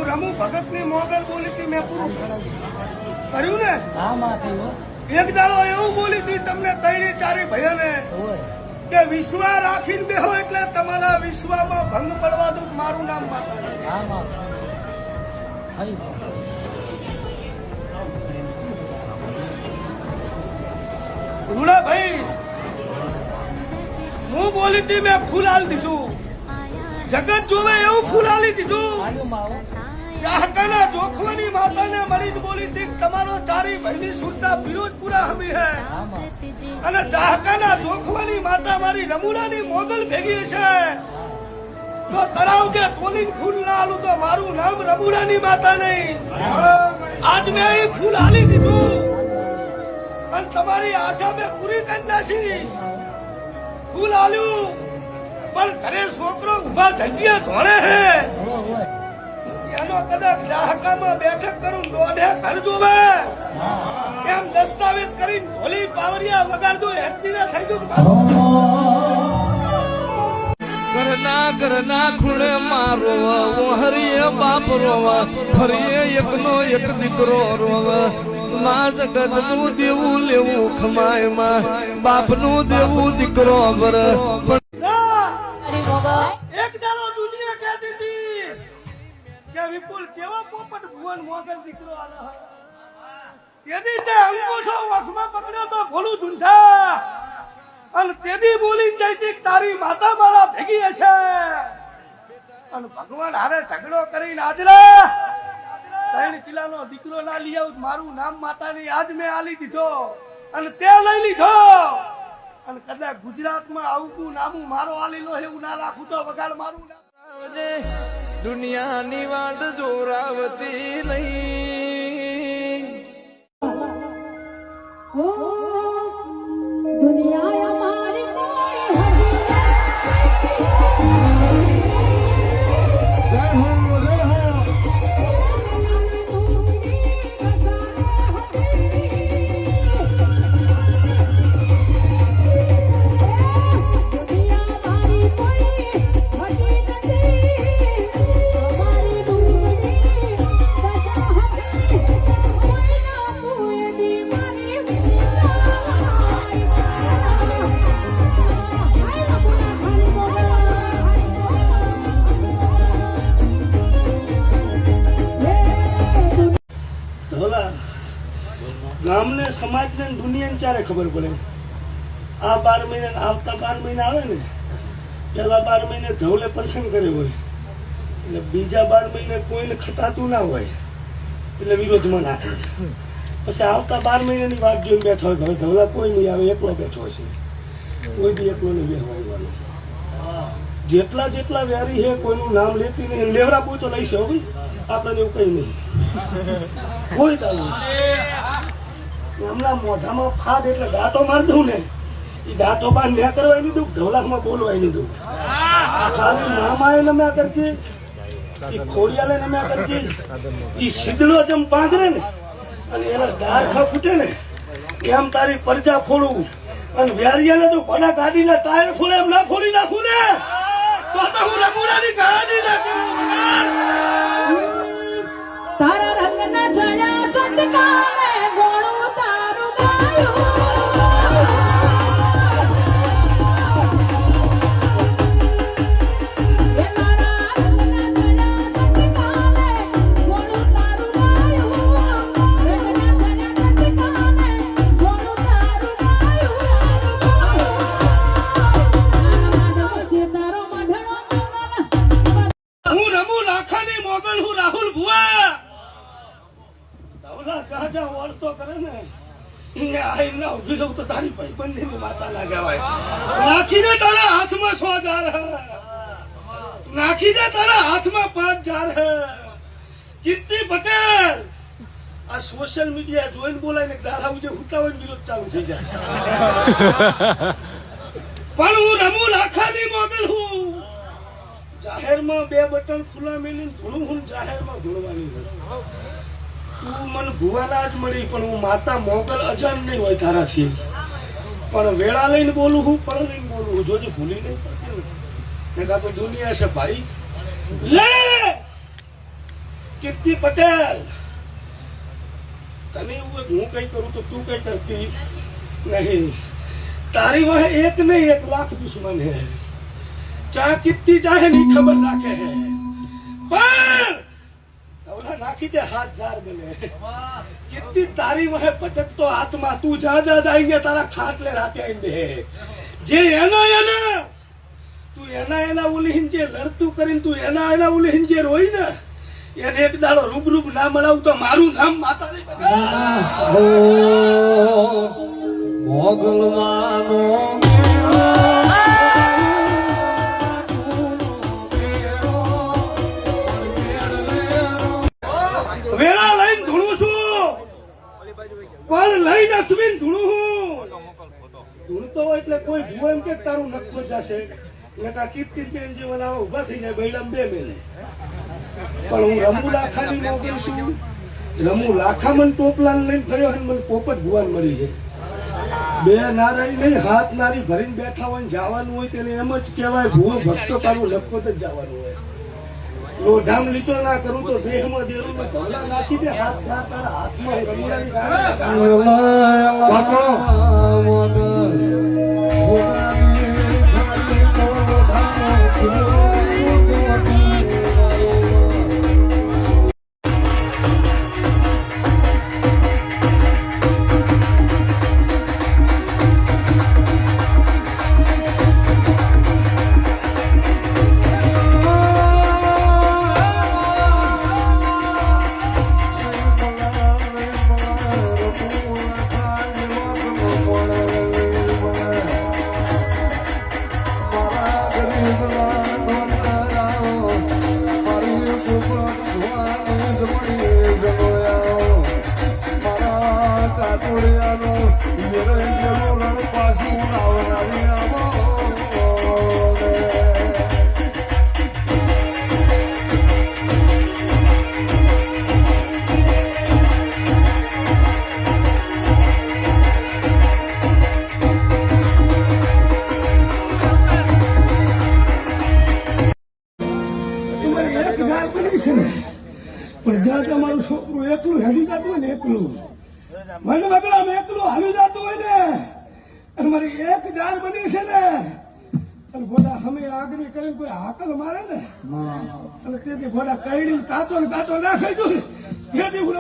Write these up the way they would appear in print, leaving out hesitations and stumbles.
રમુ ભગતની મોગલ બોલી હતી મેં પૂરું કર્યું ને. એક દાડો એવું બોલી હતી તમને ત્રણે ચારે ભાઈઓને કે વિશ્વા રાખીને બેહો એટલે તમારા વિશ્વામાં ભંગ પડવા દઉં. મારું નામ માતા. રૂડા ભાઈ હું બોલી હતી મેં ફૂલ હાલ દીધું. જગત જોવે એવું ફૂલ હાલી દીધું. ચાહકાના જોખવાની માતાને મળીને બોલી હતી તમારો ચારી ભાઈની સુરતા ફિરોજપુરા હમી હે અને ચાહકાના જોખવાની માતા મારી રમુડાની મોગલ ભેગી છે તો તરાવ કે તોલીને ફૂલ ના હાલું તો મારું નામ રમુડાની માતા નહીં. આજ મેં એ ફૂલ હાલી દીધું અને તમારી આશા મેં પૂરી કરી નાખી. ફૂલ હાલ્યું પણ ઘરે છોકરો ઉભા ઝંડિયા ધોળે હે એનો કદાચ ચાહકામાં બેઠક કરું દોઢે ઘર જોવે એમ દસ્તાવેજ કરી ઢોલી પાવરિયા વગાડજો હેતી ના થઈ ગયું. ઘરના ખૂણે મારો હરિયે બાપ રોવા ફરીએ એકનો એક દીકરો રોવા. માં જગત નું દેવું લેવું ખમાય માં બાપ નું દેવું દીકરો બર. એક દાડો દુનિયા કહેતી હતી કે વિપુલ જેવો પોપટ ભુવન મોગલ દીકરો આલો તેદી તે અંગૂઠો વખમાં પકડ્યો તો ભોલું ઝૂંઝા અને તેદી બોલી જઈતી તારી માતા મારા ભેગી હશે અને ભગવાન હારે ઝઘડો કરીને આજલા 3 કિલાનો દીકરો ના લઈ આવું મારું નામ માતાની આજ મેં આલી દીધો અને તે લઈ લીધો. અને કદાચ ગુજરાતમાં આવું નામું મારો આલીલો એવું ના રાખું તો વગાડ મારું નામ. દુનિયાની વાડ જોરાવતી નહીં. દુનિયા અમારી કોઈ ગામને સમાજને દુનિયાને ચારે ખબર પડે. આ 12 મહિને આવતા 12 મહિના આવે ને પેલા 12 મહિને ધવલે પ્રસંગ કર્યો હોય એટલે બીજા 12 મહિને કોઈને ખટાતું ના હોય એટલે વિરોધમાં નાખે. પછી આવતા 12 મહિનાની વાત જોઈને બેઠો હોય હવે ધવલા કોઈ નહીં આવે એકલો બેઠો હશે કોઈ બી એકલો નહીં બેસવાનું. જેટલા જેટલા વ્યારી છે કોઈનું નામ લેતી નહીં. લેવરા કોઈ તો લઈ છે ભાઈ આપણે એવું કઈ નહીં કોઈ તાલું હમણાં મોઢામાં ફાટ એટલે દાંતો માર દઉં ને એ દાંતો બાર મેં કરવાય નહીં દઉં ધવલાકમાં બોલવાય નહીં દઉં. ખાલી મામાએ ને મેં કરતી એ ખોડિયાલે ને મેં કરતી એ સીધડો જેમ બાંધરે ને અને એના ડાળખા ફૂટે ને એમ તારી પરજા ફોડવું અને વ્યારિયાને તો ભલા ગાડીના ટાયર ફોડે એમ ના ફોડી નાખું ને તો હું રમુડાની ગાડી નાખું. તારા રંગના જયા ચટકાને ગોળું તારું ગાયું. એ તારા રંગના જયા ચટકાને ગોળું તારું ગાયું. રંગના જયા ચટકાને ગોળું તારું ગાયું. તારો મઢણો હું રમુ લાખાની મોગલ હું રાહુલ ભુવા. ધવલા જાજા વળતો કરે ને આઈ ના ઉભી રહું તો તારી ભાઈબંધીની માતા ના કહેવાય. નાખીને તારા હાથમાં 100 જાર હે નાખીને તારા હાથમાં 5 જાર હે. કીર્તિ પટેલ આ સોશિયલ મીડિયા જોઈને બોલાય ને દાડા ઉજે ઉતાવળ વિરોધ ચાલુ થઈ જાય. પણ હું રમુ લાખાની મોગલ હું. જાહેરમાં 2 બટન ખુલ્લા મેલીને ધૂણું હું જાહેરમાં ધૂણવાની હોય. તું મને ભુવાના જ મળી પણ હું માતા મોગલ અજાણ નહીં હોય તારાથી. પણ વેળા લઈને બોલું હું પણ લઈને બોલું હું જોજે ભૂલી નહીં પડતી ને. દુનિયા છે ભાઈ લે કીર્તિ પટેલ, તને એવું હું કઈ કરું તો તું કઈ કરતી નહીં. તારી વાહે એક નહીં 1 લાખ દુશ્મન હે. ચા કીર્તિ ચાહે નહીં ખબર રાખે હે, પણ તવલા નાખી દે હાથ ઝાર બને. કીર્તિ તારી વાહે ભટકતો આત્મા તું જા જાઈને તારા ખાટલે રાતે આવીને દે. જે એના તું એના ઓલી હિંચે લડતું કરીને તું એના ઓલી હિંચે રોઈ ને, એને એક દાડો રૂબરૂબ ના મળાવું તો મારું નામ માતા નહીં બગાડ. મોગલવાનો વેળા લઈને ધૂણું છું, પણ લઈને અશ્વિન ધૂણું હું. ધૂણતો હોય એટલે કોઈ ભૂવો એમ કે તારું નખો જશે ને કા કીર્તિબેન જેવા આવા ઉભા થઈ જાય બૈડમ 2 મહિને. પણ હું રમુ લાખાની મોગલ છું. રમુ લાખા મને ટોપલાને લઈને ફર્યો અને મને પોપટ ભુવાન મળી છે. 2 નારાઈ નહીં, હાથ નારી ભરીને બેઠા હોય ને જવાનું હોય તેને એમ જ કહેવાય ભૂવો ભક્તો તારું લખો જ જવાનું હોય. લોઢામ લીટો ના કરું તો દેહમાં દેરું ને ધોલા નાખી દે. હાથ ચાર તારા હાથમાં રમુડાની પણ જ્યાં તમારું છોકરું એકલું હેડી જતું હોય ને, એકલું મને બગડા એકલું હાલી જતું હોય ને, અને મારી 1 જાર બની છે ને, અને ભોડા અમે આગળ કરીને કોઈ હાકલ મારે ને, અને તેથી ભોડા કઈડી કાચો ને કાચો ના ખાઈ દઉં ને, તેથી હું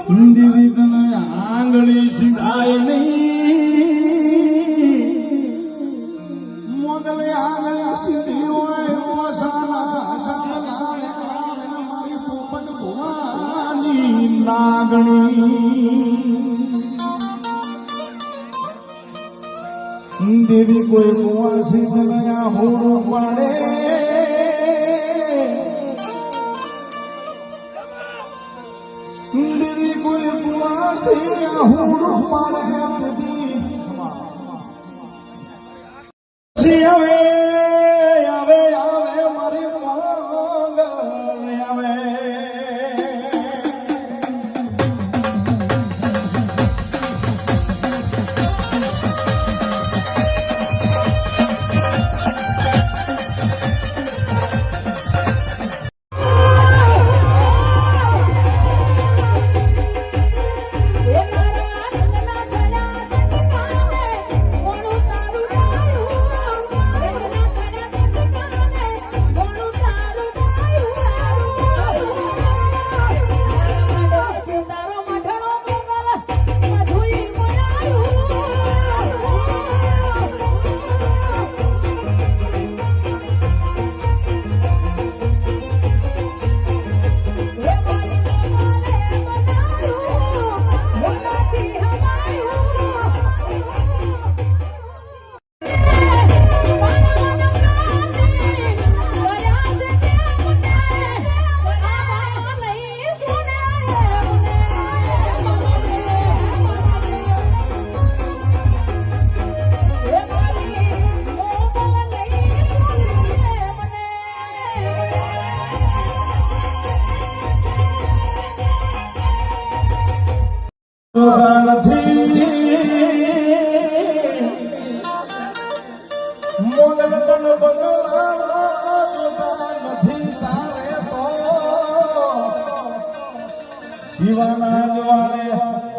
આંગળી સિંધાય નહીં, મોગલે આંગળી સીધી હોય મારી પોપટ ભુવાની નાગણી દેવી કોઈ મુઆસી થયા હોરું પાડે દેવી કોઈ મુઆસી હોરું પાડે દેવી આવે આવે આવે મારી મોગલ આવે મોગલ તન બગલા નથી તારે તો દીવાના દ્વારે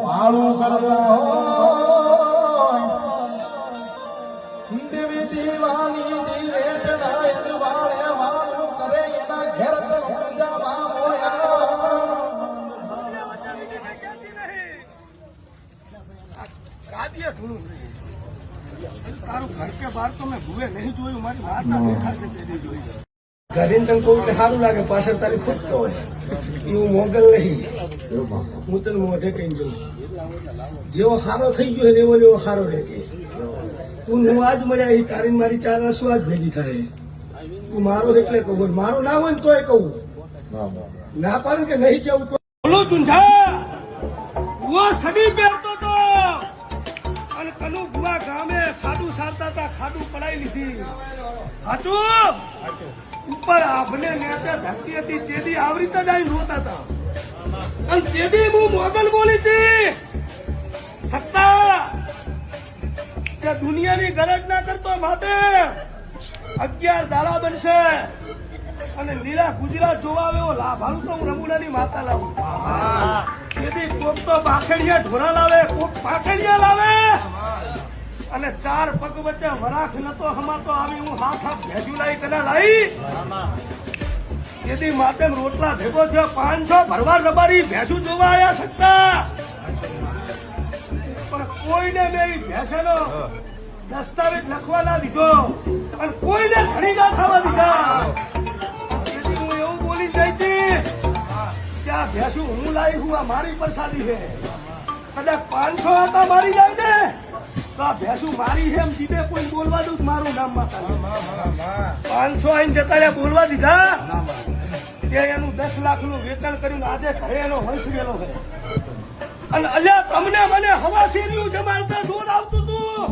વાળું કરતા હોય દેવી દીવાની દીવેટ નાયક વાળે વાળું કરે એના ઘેર તો પૂજામાં મોયા ગાદીએ થોડું તારું ઘર કે બહાર તો મેં ભૂવે નહીં જોયું મારી માતા બેઠા છે તેથી જોઈ ઘરે તને કહું એટલે સારું લાગે પાછળ તારી ખોટતો હોય એવું મોગલ નહીં હું તને મોઢે કઈ જોઉં જેવો સારો થઈ ગયો ને એવો ને એવો સારો રહે છે તું હું આજ મળ્યા એ તારી મારી ચાર શું આજ ભેગી થાય તું મારો એટલે કહું મારો ના હોય ને તોય કહું ના પાડે કે નહીં કેવું તો બોલો ચુંઠા वो सभी પહેરતો તો અને કનુ બુઆ ગામે ખાડું સારતા હતા ખાડું પડાઈ લીધી હાચું ઉપર આભને નેતા ધરતી હતી તેદી આવી રીતે જ આઈ રોતા હતા અને તેદી હું મોગલ બોલી હતી સત્તા કે દુનિયાની ગરજ ના કરતો માટે 11 દાડા બનશે અને લીલા ગુજરાત જોવા આવ્યો લાભ હાલું તો હું રમુડાની માતા લાવું તેથી કોક તો બાખેડિયા ઢોરા લાવે કોક પાખેડિયા લાવે અને 4 પગ વચ્ચે વરાખ નતો હમાતો આવી હું હાથ ભેજુ લાવી કના લાવી તેથી માતે રોટલા ભેગો થયો 500 ભરવા રબારી ભેંસુ જોવા આવ્યા શકતા પણ કોઈને મેં ભેંસેનો દસ્તાવેજ લખવા ના દીધો અને કોઈને ઘણી ના ખાવા દીધા એવું બોલી જઈ હતી કે આ ભેંસું હું લાવી હું આ મારી પ્રસાદી છે કદાચ 500 હતા મારી જાય ને તો આ ભેંસું મારી છે એમ સીધે કોઈ બોલવા દઉં મારું નામ માતા 500 આઈને જતા રહ્યા બોલવા દીધા તે એનું 10 લાખનું વેચાણ કર્યું આજે ઘરે એનો વંશ ગયેલો છે અને અલ્યા તમને મને હવા શેરીયું જમાડતા જોર આવતું હતું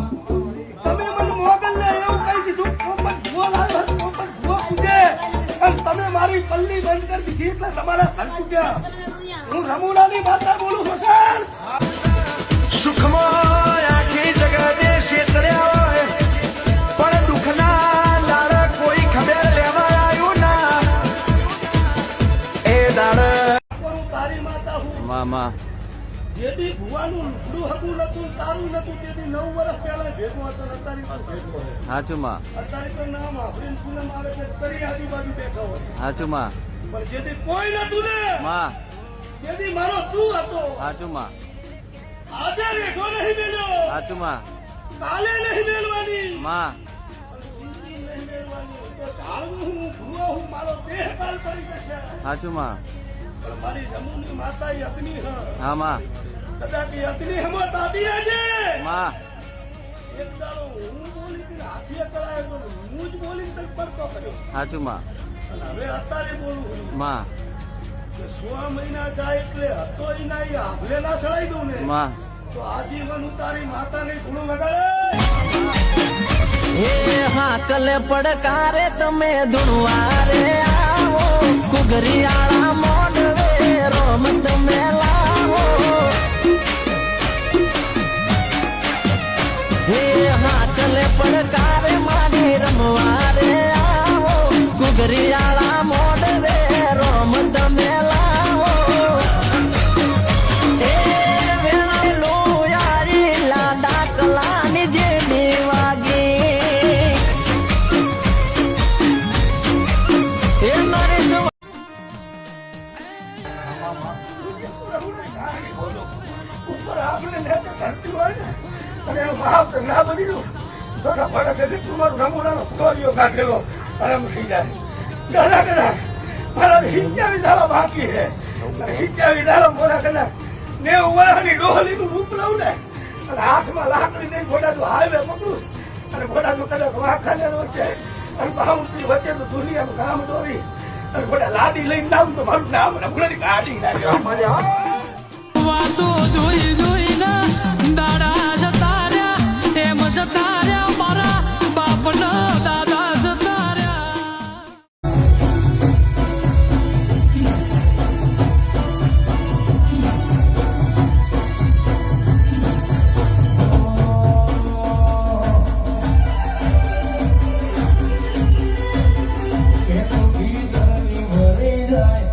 તમે મને મોગલ ને એવું કહી દીધું પોપટ ભૂવો લાવ્યો પોપટ ભૂવો પૂજે તમે મારી પલ્લી બંધ કરી દીધી એટલે તમારા ઘર તૂટ્યા હું રમુડાની માતા બોલું વગર સુખમાં આખી જગતે શેતર્યા હોય પણ દુઃખના દાડે કોઈ ખબર લેવા આવ્યું ના એ દાડે તારી માતા હું મામા જેથી ભુવાનું લુગડું હકું નતું તારું નતું તેથી 9 વર્ષ પહેલા ભેગો હતો અત્યારે તો ભેગો હોય હાચું માં અત્યારે તો નામ આફરીન પૂનમ આવે છે તરી આજુબાજુ બેઠા હોય હાચું માં પણ જેથી કોઈ નતું ને માં તેથી મારો તું હતો હાચું માં આજે રેખો નહીં મેલ્યો હાચું માં કાલે નહીં મેળવાની માં જિંદગી નહીં મેળવાની તો જાળવું હું ભૂવો હું મારો દેહ કાલ પડી જશે હાચું માં પણ મારી રમુની માતા એ અગ્નિ હ હા માં કદાચ એ અગ્નિ હમો તાતી રહેજે માં એક દાડો હું બોલી કે હાથીએ કરાય તો હું જ બોલી તક પડતો કર્યો હાચું માં અને હવે અત્યારે બોલું માં કે 6 મહિના જાય એટલે હતો ય ના એ આભલે ના સડાઈ દઉં ને માં તો આજીવન ઉતારી માતાને ધૂળું વગાડે એ હાકલે પડકારે તમે ધૂણવારે આવો કુગરિયાળા મોડવે રોમ તમે લાવો એ હાકલે પડકારે મારી રમવારે આવો કુગરિયાળા મોડવે રોમ તમે લાવો એ વેણેલું યારી લાડા કલાની જેની વાગી એ મારી ઉપર આપણે નેતે ધરતી હોય ને અને એનું બાપ ના બની ગયું તો પડે કે તમારું રમુડાનો ખોરિયો કાઢેલો આરામ થઈ જાય દાદા કદાચ મારા 70 દાડા બાકી છે 70 દાડા મોડા કદાચ 90 વર્ષની ડોહલીનું રૂપ લઉં ને અને હાથમાં લાકડી દઈને ઘોડા તો હાઈવે પકડું અને ઘોડા તો કદાચ વાખાને વચ્ચે અને બાઉન્ડ્રી વચ્ચે તો દુનિયાનું નામ દોરી અને ઘોડા લાડી લઈને આવું તો મારું નામ રમુડાની ગાડી નાખી વાતો જોઈ જોઈને દાડા જતા રહ્યા તેમ જતા રહ્યા મારા બાપના દાદા જતા રહ્યા ભરી જાય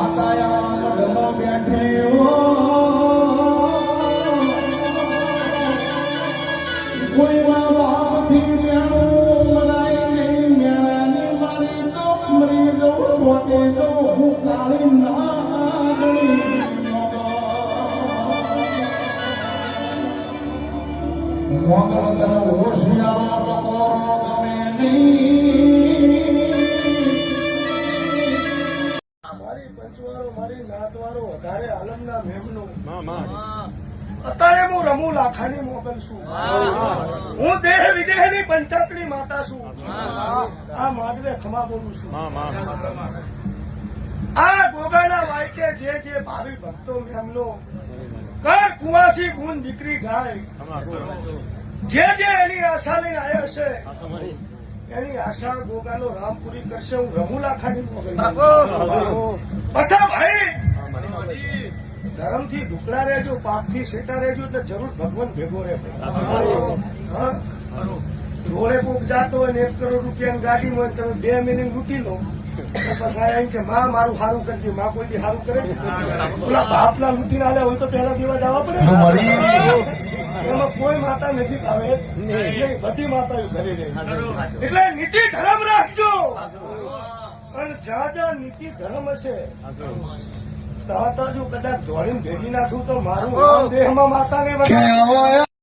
માતાયા મઢમાં બેઠે કોઈના વાવથી મેળું મનાય નહીં મેળાની મારી તો મરી જવું સ્વતે જવું હું કાળી નાગણી મોગલ તને હોશિયારો ટકોરો ગમે નહીં મારી પંચવારો મારી નાતવારો વધારે આલમના મેમનું અત્યારે હું રમુ લાખાની મોગલ છું હું દેહ વિદેહની પંચાયતની માતા છું આ માધવે ખમા બોલું છું આ ગોગાના વાયકે જે ભાવિ ભક્તો મેમનો કર કુવાસી ગુણ દીકરી ગાય જે એની આશા લઈને આવ્યો છે એની આશા ગોગાનો રામ પૂરી કરશે હું રમુ લાખાની મોગલ પસા ભાઈ ધર્મથી ઢુકડા રહેજો પાપથી સેટા રહેજો એટલે જરૂર ભગવાન ભેગો રહે રોડે કોક જાતો હોય ને 1 કરોડ રૂપિયાની ગાડી હોય તમે 2 મિનિટ લૂંટી લો પછી એમ કે માં મારું સારું કરજે માં કોઈ દી સારું કરે ઓલા બાપના લૂંટીને આલ્યા હોય તો પહેલા દેવા જવા પડે એમાં કોઈ માતા નથી આવે નહીં બધી માતાઓ ઘરે રહે એટલે નીતિ ધર્મ રાખજો અને જ્યાં નીતિ ધર્મ હશે તો જો કદાચ ધોળીને ભેગી નાખું તો મારું દેહમાં માતાને